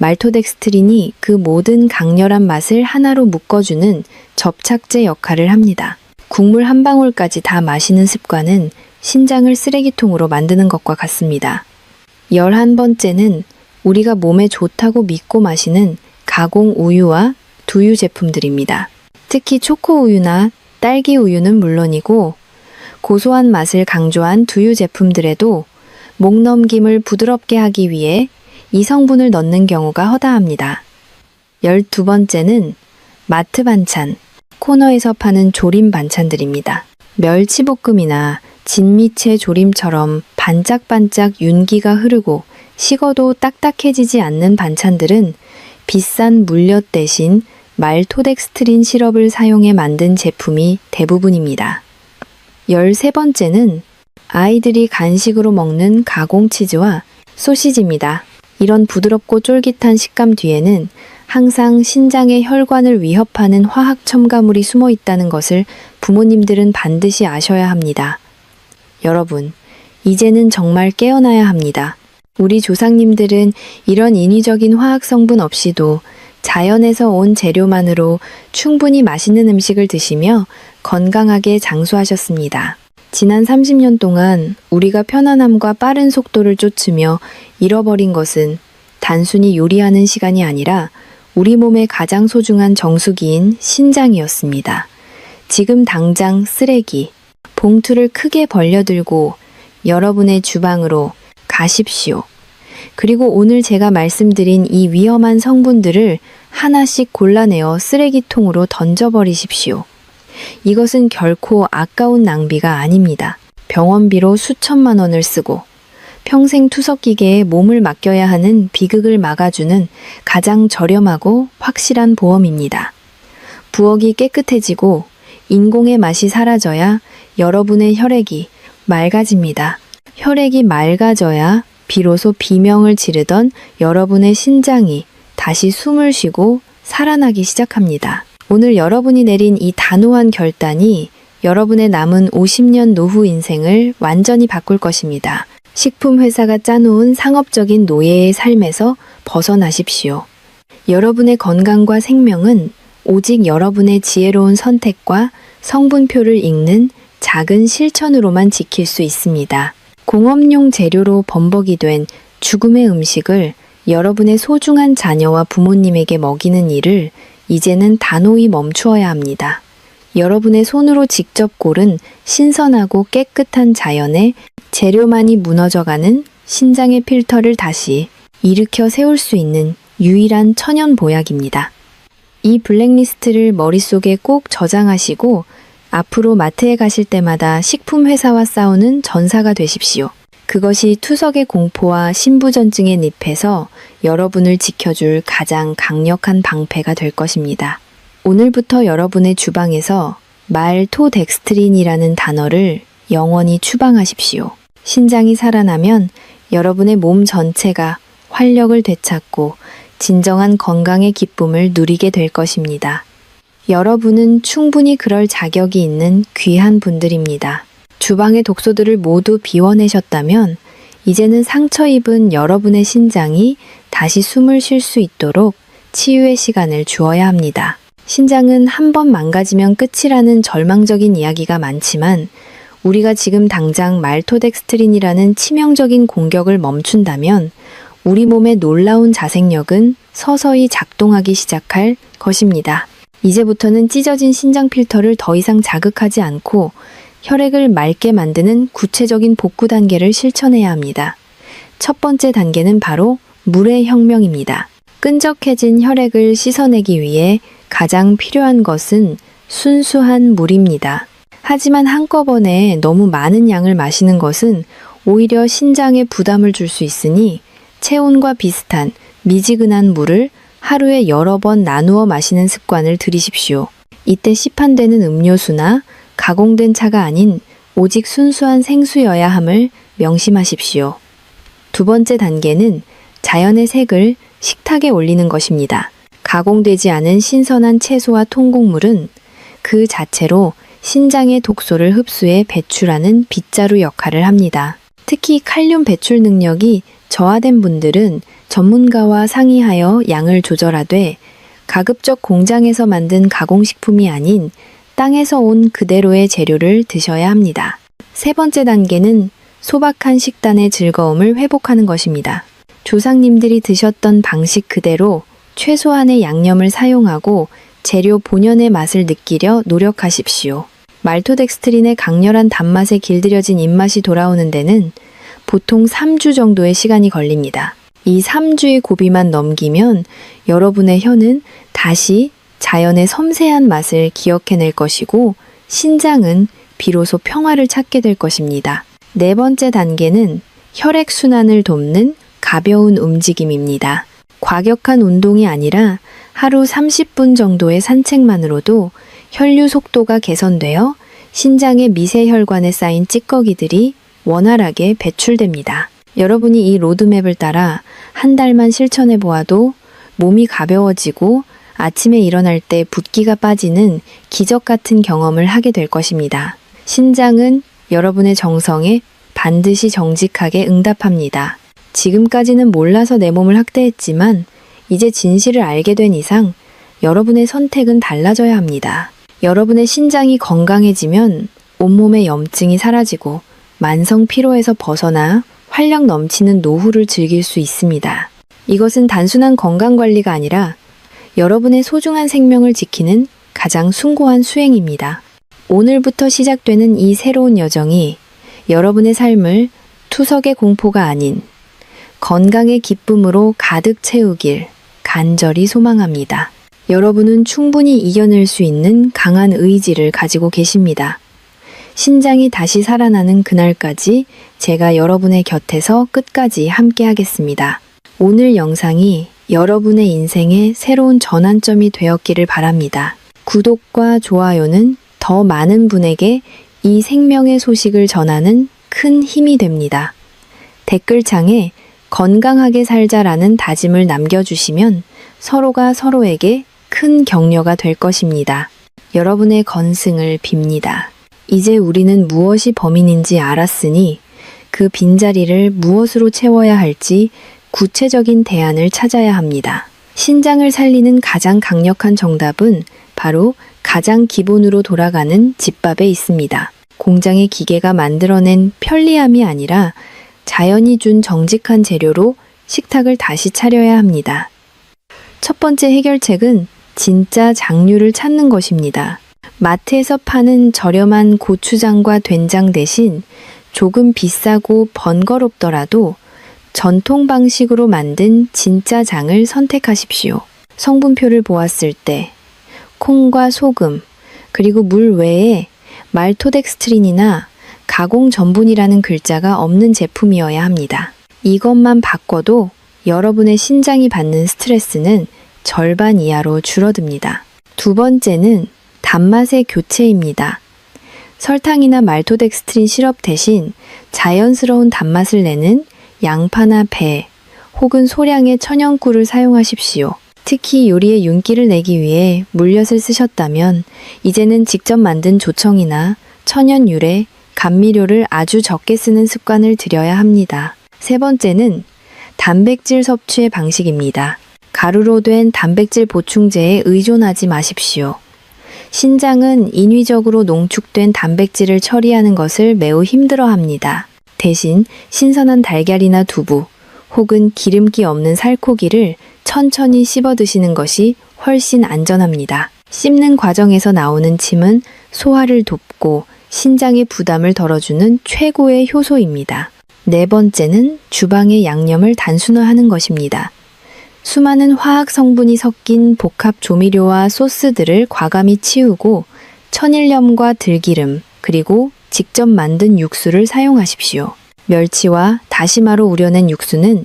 말토덱스트린이 그 모든 강렬한 맛을 하나로 묶어주는 접착제 역할을 합니다. 국물 한 방울까지 다 마시는 습관은 신장을 쓰레기통으로 만드는 것과 같습니다. 11번째는 우리가 몸에 좋다고 믿고 마시는 가공 우유와 두유 제품들입니다. 특히 초코 우유나 딸기 우유는 물론이고 고소한 맛을 강조한 두유 제품들에도 목 넘김을 부드럽게 하기 위해 이 성분을 넣는 경우가 허다합니다. 12번째는 마트 반찬, 코너에서 파는 조림 반찬들입니다. 멸치볶음이나 진미채 조림처럼 반짝반짝 윤기가 흐르고 식어도 딱딱해지지 않는 반찬들은 비싼 물엿 대신 말토덱스트린 시럽을 사용해 만든 제품이 대부분입니다. 13번째는 아이들이 간식으로 먹는 가공치즈와 소시지입니다. 이런 부드럽고 쫄깃한 식감 뒤에는 항상 신장의 혈관을 위협하는 화학 첨가물이 숨어 있다는 것을 부모님들은 반드시 아셔야 합니다. 여러분, 이제는 정말 깨어나야 합니다. 우리 조상님들은 이런 인위적인 화학 성분 없이도 자연에서 온 재료만으로 충분히 맛있는 음식을 드시며 건강하게 장수하셨습니다. 지난 30년 동안 우리가 편안함과 빠른 속도를 쫓으며 잃어버린 것은 단순히 요리하는 시간이 아니라 우리 몸의 가장 소중한 정수기인 신장이었습니다. 지금 당장 쓰레기, 봉투를 크게 벌려들고 여러분의 주방으로 가십시오. 그리고 오늘 제가 말씀드린 이 위험한 성분들을 하나씩 골라내어 쓰레기통으로 던져버리십시오. 이것은 결코 아까운 낭비가 아닙니다. 병원비로 수천만 원을 쓰고 평생 투석기계에 몸을 맡겨야 하는 비극을 막아주는 가장 저렴하고 확실한 보험입니다. 부엌이 깨끗해지고 인공의 맛이 사라져야 여러분의 혈액이 맑아집니다. 혈액이 맑아져야 비로소 비명을 지르던 여러분의 신장이 다시 숨을 쉬고 살아나기 시작합니다. 오늘 여러분이 내린 이 단호한 결단이 여러분의 남은 50년 노후 인생을 완전히 바꿀 것입니다. 식품회사가 짜놓은 상업적인 노예의 삶에서 벗어나십시오. 여러분의 건강과 생명은 오직 여러분의 지혜로운 선택과 성분표를 읽는 작은 실천으로만 지킬 수 있습니다. 공업용 재료로 범벅이 된 죽음의 음식을 여러분의 소중한 자녀와 부모님에게 먹이는 일을 이제는 단호히 멈추어야 합니다. 여러분의 손으로 직접 고른 신선하고 깨끗한 자연의 재료만이 무너져가는 신장의 필터를 다시 일으켜 세울 수 있는 유일한 천연 보약입니다. 이 블랙리스트를 머릿속에 꼭 저장하시고 앞으로 마트에 가실 때마다 식품회사와 싸우는 전사가 되십시오. 그것이 투석의 공포와 신부전증의 늪에서 여러분을 지켜줄 가장 강력한 방패가 될 것입니다. 오늘부터 여러분의 주방에서 말토덱스트린이라는 단어를 영원히 추방하십시오. 신장이 살아나면 여러분의 몸 전체가 활력을 되찾고 진정한 건강의 기쁨을 누리게 될 것입니다. 여러분은 충분히 그럴 자격이 있는 귀한 분들입니다. 주방의 독소들을 모두 비워내셨다면 이제는 상처 입은 여러분의 신장이 다시 숨을 쉴 수 있도록 치유의 시간을 주어야 합니다. 신장은 한 번 망가지면 끝이라는 절망적인 이야기가 많지만 우리가 지금 당장 말토덱스트린이라는 치명적인 공격을 멈춘다면 우리 몸의 놀라운 자생력은 서서히 작동하기 시작할 것입니다. 이제부터는 찢어진 신장 필터를 더 이상 자극하지 않고 혈액을 맑게 만드는 구체적인 복구 단계를 실천해야 합니다. 첫 번째 단계는 바로 물의 혁명입니다. 끈적해진 혈액을 씻어내기 위해 가장 필요한 것은 순수한 물입니다. 하지만 한꺼번에 너무 많은 양을 마시는 것은 오히려 신장에 부담을 줄 수 있으니 체온과 비슷한 미지근한 물을 하루에 여러 번 나누어 마시는 습관을 들이십시오. 이때 시판되는 음료수나 가공된 차가 아닌 오직 순수한 생수여야 함을 명심하십시오. 두 번째 단계는 자연의 색을 식탁에 올리는 것입니다. 가공되지 않은 신선한 채소와 통곡물은 그 자체로 신장의 독소를 흡수해 배출하는 빗자루 역할을 합니다. 특히 칼륨 배출 능력이 저하된 분들은 전문가와 상의하여 양을 조절하되 가급적 공장에서 만든 가공식품이 아닌 땅에서 온 그대로의 재료를 드셔야 합니다. 세 번째 단계는 소박한 식단의 즐거움을 회복하는 것입니다. 조상님들이 드셨던 방식 그대로 최소한의 양념을 사용하고 재료 본연의 맛을 느끼려 노력하십시오. 말토덱스트린의 강렬한 단맛에 길들여진 입맛이 돌아오는 데는 보통 3주 정도의 시간이 걸립니다. 이 3주의 고비만 넘기면 여러분의 혀는 다시 자연의 섬세한 맛을 기억해낼 것이고 신장은 비로소 평화를 찾게 될 것입니다. 네 번째 단계는 혈액순환을 돕는 가벼운 움직임입니다. 과격한 운동이 아니라 하루 30분 정도의 산책만으로도 혈류 속도가 개선되어 신장의 미세혈관에 쌓인 찌꺼기들이 원활하게 배출됩니다. 여러분이 이 로드맵을 따라 한 달만 실천해 보아도 몸이 가벼워지고 아침에 일어날 때 붓기가 빠지는 기적 같은 경험을 하게 될 것입니다. 신장은 여러분의 정성에 반드시 정직하게 응답합니다. 지금까지는 몰라서 내 몸을 학대했지만 이제 진실을 알게 된 이상 여러분의 선택은 달라져야 합니다. 여러분의 신장이 건강해지면 온몸의 염증이 사라지고 만성 피로에서 벗어나 활력 넘치는 노후를 즐길 수 있습니다. 이것은 단순한 건강관리가 아니라 여러분의 소중한 생명을 지키는 가장 숭고한 수행입니다. 오늘부터 시작되는 이 새로운 여정이 여러분의 삶을 투석의 공포가 아닌 건강의 기쁨으로 가득 채우길 간절히 소망합니다. 여러분은 충분히 이겨낼 수 있는 강한 의지를 가지고 계십니다. 신장이 다시 살아나는 그날까지 제가 여러분의 곁에서 끝까지 함께 하겠습니다. 오늘 영상이 여러분의 인생의 새로운 전환점이 되었기를 바랍니다. 구독과 좋아요는 더 많은 분에게 이 생명의 소식을 전하는 큰 힘이 됩니다. 댓글창에 건강하게 살자라는 다짐을 남겨주시면 서로가 서로에게 큰 격려가 될 것입니다. 여러분의 건승을 빕니다. 이제 우리는 무엇이 범인인지 알았으니 그 빈자리를 무엇으로 채워야 할지 구체적인 대안을 찾아야 합니다. 신장을 살리는 가장 강력한 정답은 바로 가장 기본으로 돌아가는 집밥에 있습니다. 공장의 기계가 만들어낸 편리함이 아니라 자연이 준 정직한 재료로 식탁을 다시 차려야 합니다. 첫 번째 해결책은 진짜 장류를 찾는 것입니다. 마트에서 파는 저렴한 고추장과 된장 대신 조금 비싸고 번거롭더라도 전통 방식으로 만든 진짜 장을 선택하십시오. 성분표를 보았을 때 콩과 소금, 그리고 물 외에 말토덱스트린이나 가공 전분이라는 글자가 없는 제품이어야 합니다. 이것만 바꿔도 여러분의 신장이 받는 스트레스는 절반 이하로 줄어듭니다. 두 번째는 단맛의 교체입니다. 설탕이나 말토덱스트린 시럽 대신 자연스러운 단맛을 내는 양파나 배 혹은 소량의 천연꿀을 사용하십시오. 특히 요리에 윤기를 내기 위해 물엿을 쓰셨다면 이제는 직접 만든 조청이나 천연 유래, 감미료를 아주 적게 쓰는 습관을 들여야 합니다. 세 번째는 단백질 섭취의 방식입니다. 가루로 된 단백질 보충제에 의존하지 마십시오. 신장은 인위적으로 농축된 단백질을 처리하는 것을 매우 힘들어합니다. 대신 신선한 달걀이나 두부 혹은 기름기 없는 살코기를 천천히 씹어 드시는 것이 훨씬 안전합니다. 씹는 과정에서 나오는 침은 소화를 돕고 신장의 부담을 덜어주는 최고의 효소입니다. 네 번째는 주방의 양념을 단순화하는 것입니다. 수많은 화학 성분이 섞인 복합 조미료와 소스들을 과감히 치우고 천일염과 들기름, 그리고 직접 만든 육수를 사용하십시오. 멸치와 다시마로 우려낸 육수는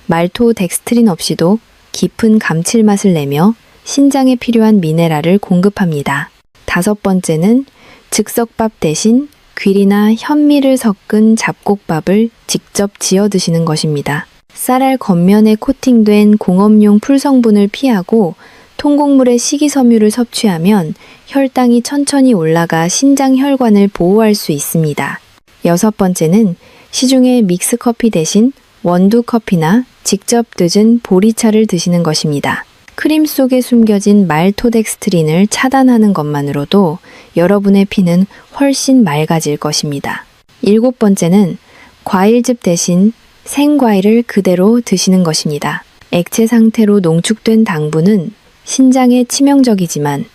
말토덱스트린 없이도 깊은 감칠맛을 내며 신장에 필요한 미네랄을 공급합니다. 다섯 번째는 즉석밥 대신 귀리나 현미를 섞은 잡곡밥을 직접 지어 드시는 것입니다. 쌀알 겉면에 코팅된 공업용 풀 성분을 피하고 통곡물의 식이섬유를 섭취하면 혈당이 천천히 올라가 신장 혈관을 보호할 수 있습니다. 여섯 번째는 시중의 믹스커피 대신 원두커피나 직접 늦은 보리차를 드시는 것입니다. 크림 속에 숨겨진 말토덱스트린을 차단하는 것만으로도 여러분의 피는 훨씬 맑아질 것입니다. 일곱 번째는 과일즙 대신 생과일을 그대로 드시는 것입니다. 액체 상태로 농축된 당분은 신장에 치명적이지만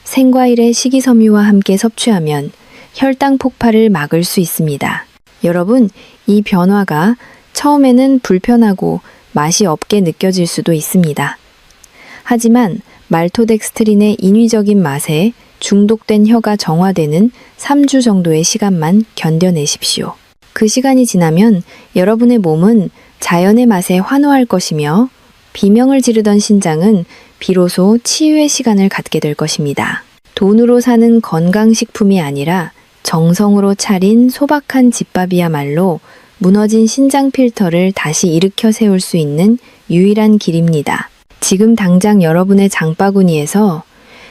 생과일의 식이섬유와 함께 섭취하면 혈당 폭발을 막을 수 있습니다. 여러분, 이 변화가 처음에는 불편하고 맛이 없게 느껴질 수도 있습니다. 하지만 말토덱스트린의 인위적인 맛에 중독된 혀가 정화되는 3주 정도의 시간만 견뎌내십시오. 그 시간이 지나면 여러분의 몸은 자연의 맛에 환호할 것이며 비명을 지르던 신장은 비로소 치유의 시간을 갖게 될 것입니다. 돈으로 사는 건강식품이 아니라 정성으로 차린 소박한 집밥이야말로 무너진 신장 필터를 다시 일으켜 세울 수 있는 유일한 길입니다. 지금 당장 여러분의 장바구니에서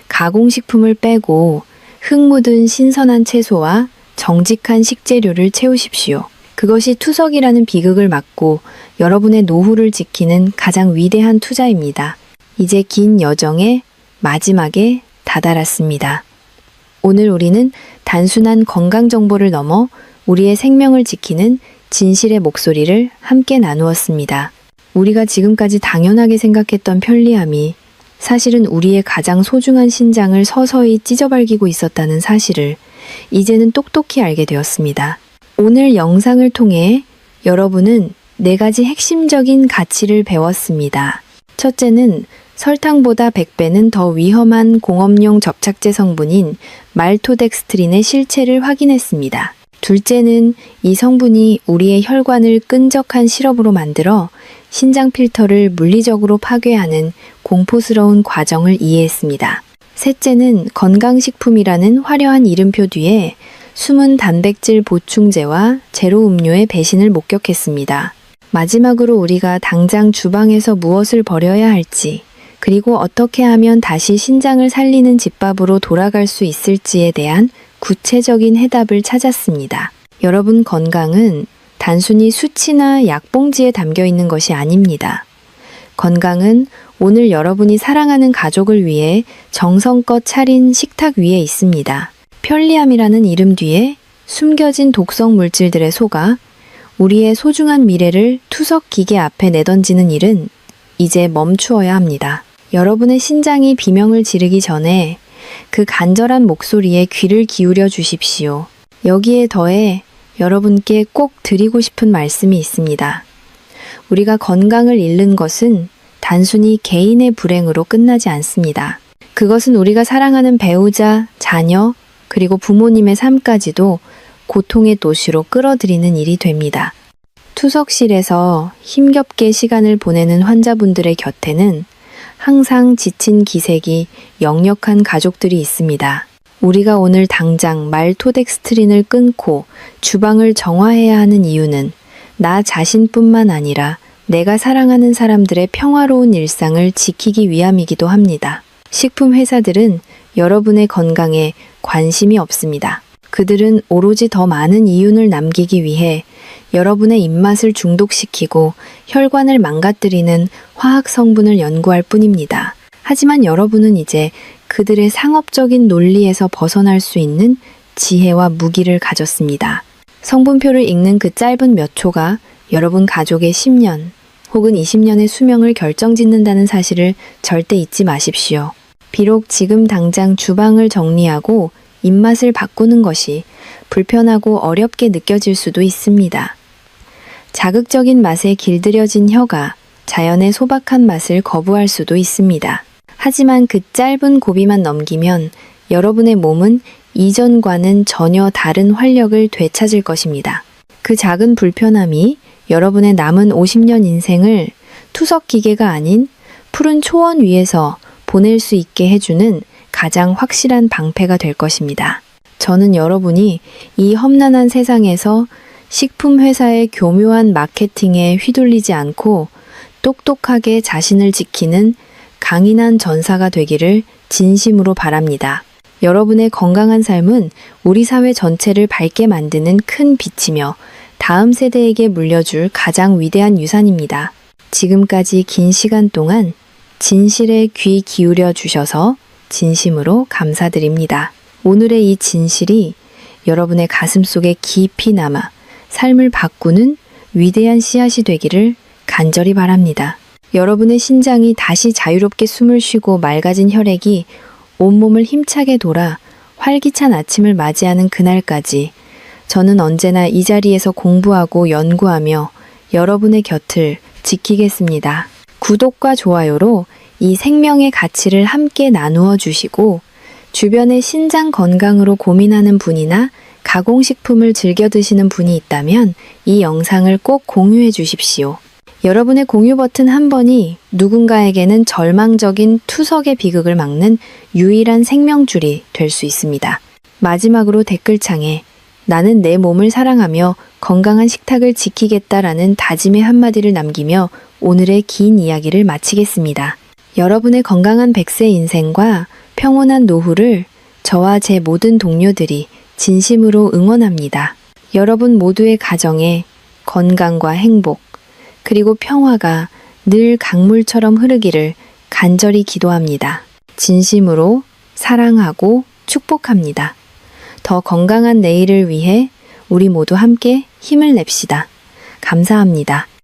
가공식품을 빼고 흙 묻은 신선한 채소와 정직한 식재료를 채우십시오. 그것이 투석이라는 비극을 막고 여러분의 노후를 지키는 가장 위대한 투자입니다. 이제 긴 여정의 마지막에 다다랐습니다. 오늘 우리는 단순한 건강 정보를 넘어 우리의 생명을 지키는 진실의 목소리를 함께 나누었습니다. 우리가 지금까지 당연하게 생각했던 편리함이 사실은 우리의 가장 소중한 신장을 서서히 찢어발기고 있었다는 사실을 이제는 똑똑히 알게 되었습니다. 오늘 영상을 통해 여러분은 4가지 핵심적인 가치를 배웠습니다. 첫째는 설탕보다 100배는 더 위험한 공업용 접착제 성분인 말토덱스트린의 실체를 확인했습니다. 둘째는 이 성분이 우리의 혈관을 끈적한 시럽으로 만들어 신장 필터를 물리적으로 파괴하는 공포스러운 과정을 이해했습니다. 셋째는 건강식품이라는 화려한 이름표 뒤에 숨은 단백질 보충제와 제로 음료의 배신을 목격했습니다. 마지막으로 우리가 당장 주방에서 무엇을 버려야 할지, 그리고 어떻게 하면 다시 신장을 살리는 집밥으로 돌아갈 수 있을지에 대한 구체적인 해답을 찾았습니다. 여러분, 건강은 단순히 수치나 약봉지에 담겨 있는 것이 아닙니다. 건강은 오늘 여러분이 사랑하는 가족을 위해 정성껏 차린 식탁 위에 있습니다. 편리함이라는 이름 뒤에 숨겨진 독성 물질들에 속아 우리의 소중한 미래를 투석 기계 앞에 내던지는 일은 이제 멈추어야 합니다. 여러분의 신장이 비명을 지르기 전에 그 간절한 목소리에 귀를 기울여 주십시오. 여기에 더해 여러분께 꼭 드리고 싶은 말씀이 있습니다. 우리가 건강을 잃는 것은 단순히 개인의 불행으로 끝나지 않습니다. 그것은 우리가 사랑하는 배우자, 자녀, 그리고 부모님의 삶까지도 고통의 도시로 끌어들이는 일이 됩니다. 투석실에서 힘겹게 시간을 보내는 환자분들의 곁에는 항상 지친 기색이 역력한 가족들이 있습니다. 우리가 오늘 당장 말토덱스트린을 끊고 주방을 정화해야 하는 이유는 나 자신뿐만 아니라 내가 사랑하는 사람들의 평화로운 일상을 지키기 위함이기도 합니다. 식품 회사들은 여러분의 건강에 관심이 없습니다. 그들은 오로지 더 많은 이윤을 남기기 위해 여러분의 입맛을 중독시키고 혈관을 망가뜨리는 화학 성분을 연구할 뿐입니다. 하지만 여러분은 이제 그들의 상업적인 논리에서 벗어날 수 있는 지혜와 무기를 가졌습니다. 성분표를 읽는 그 짧은 몇 초가 여러분 가족의 10년 혹은 20년의 수명을 결정짓는다는 사실을 절대 잊지 마십시오. 비록 지금 당장 주방을 정리하고 입맛을 바꾸는 것이 불편하고 어렵게 느껴질 수도 있습니다. 자극적인 맛에 길들여진 혀가 자연의 소박한 맛을 거부할 수도 있습니다. 하지만 그 짧은 고비만 넘기면 여러분의 몸은 이전과는 전혀 다른 활력을 되찾을 것입니다. 그 작은 불편함이 여러분의 남은 50년 인생을 투석 기계가 아닌 푸른 초원 위에서 보낼 수 있게 해주는 가장 확실한 방패가 될 것입니다. 저는 여러분이 이 험난한 세상에서 식품 회사의 교묘한 마케팅에 휘둘리지 않고 똑똑하게 자신을 지키는 강인한 전사가 되기를 진심으로 바랍니다. 여러분의 건강한 삶은 우리 사회 전체를 밝게 만드는 큰 빛이며 다음 세대에게 물려줄 가장 위대한 유산입니다. 지금까지 긴 시간 동안 진실에 귀 기울여 주셔서 진심으로 감사드립니다. 오늘의 이 진실이 여러분의 가슴 속에 깊이 남아 삶을 바꾸는 위대한 씨앗이 되기를 간절히 바랍니다. 여러분의 신장이 다시 자유롭게 숨을 쉬고 맑아진 혈액이 온몸을 힘차게 돌아 활기찬 아침을 맞이하는 그날까지 저는 언제나 이 자리에서 공부하고 연구하며 여러분의 곁을 지키겠습니다. 구독과 좋아요로 이 생명의 가치를 함께 나누어 주시고 주변에 신장 건강으로 고민하는 분이나 가공식품을 즐겨 드시는 분이 있다면 이 영상을 꼭 공유해 주십시오. 여러분의 공유 버튼 한 번이 누군가에게는 절망적인 투석의 비극을 막는 유일한 생명줄이 될 수 있습니다. 마지막으로 댓글창에 나는 내 몸을 사랑하며 건강한 식탁을 지키겠다라는 다짐의 한마디를 남기며 오늘의 긴 이야기를 마치겠습니다. 여러분의 건강한 100세 인생과 평온한 노후를 저와 제 모든 동료들이 진심으로 응원합니다. 여러분 모두의 가정에 건강과 행복, 그리고 평화가 늘 강물처럼 흐르기를 간절히 기도합니다. 진심으로 사랑하고 축복합니다. 더 건강한 내일을 위해 우리 모두 함께 힘을 냅시다. 감사합니다.